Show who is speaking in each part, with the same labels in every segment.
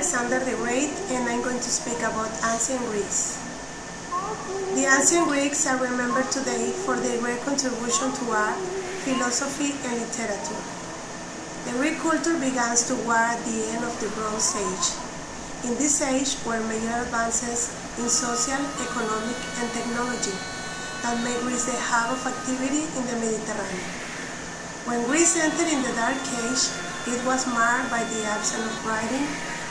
Speaker 1: Alexander the Great, and I'm going to speak about ancient Greece. The ancient Greeks are remembered today for their great contribution to art, philosophy, and literature. The Greek culture began to war at the end of the Bronze Age. In this age were major advances in social, economic, and technology that made Greece the hub of activity in the Mediterranean. When Greece entered in the Dark Age, it was marred by the absence of writing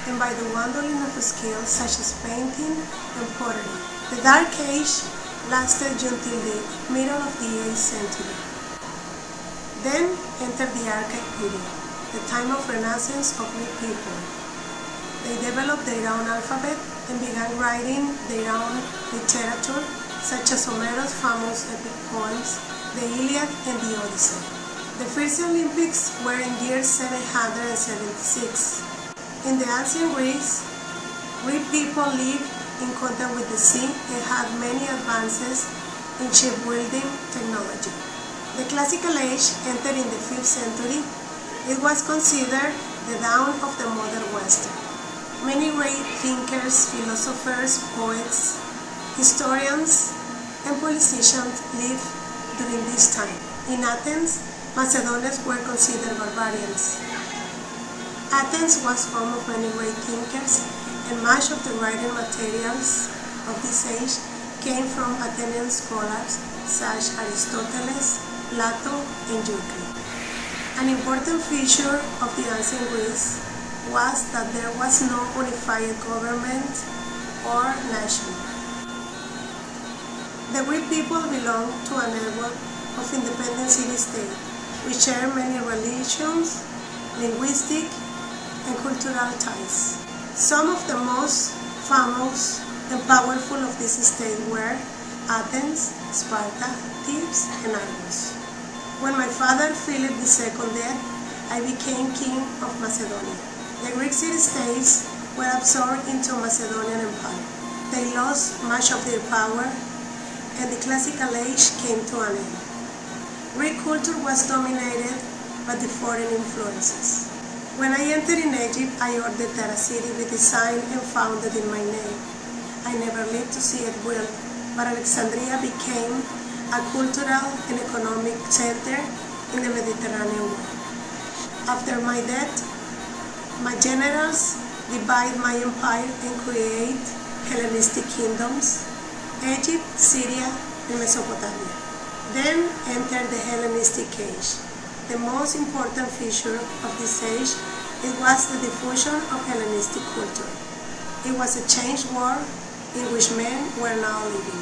Speaker 1: and by the wandering of skills such as painting and pottery. The Dark Age lasted until the middle of the 8th century. Then entered the Archaic period, the time of Renaissance of Greek people. They developed their own alphabet and began writing their own literature, such as Homer's famous epic poems, the Iliad and the Odyssey. The first Olympics were in year 776. In the ancient Greece, Greek people lived in contact with the sea and had many advances in shipbuilding technology. The Classical Age entered in the 5th century. It was considered the dawn of the modern West. Many great thinkers, philosophers, poets, historians, and politicians lived during this time. In Athens, Macedonians were considered barbarians. Athens was home of many great thinkers, and much of the writing materials of this age came from Athenian scholars such as Aristotle, Plato, and Euclid. An important feature of the ancient Greece was that there was no unified government or nation. The Greek people belonged to a network of independent city-states, which share many religions, linguistic, and cultural ties. Some of the most famous and powerful of these states were Athens, Sparta, Thebes, and Argos. When my father Philip II died, I became king of Macedonia. The Greek city-states were absorbed into Macedonian Empire. They lost much of their power, and the Classical Age came to an end. Greek culture was dominated by the foreign influences. When I entered in Egypt, I ordered that a city be designed and founded in my name. I never lived to see it built, but Alexandria became a cultural and economic center in the Mediterranean world. After my death, my generals divided my empire and created Hellenistic kingdoms, Egypt, Syria, and Mesopotamia. Then entered the Hellenistic Age. The most important feature of this age was the diffusion of Hellenistic culture. It was a changed world in which men were now living.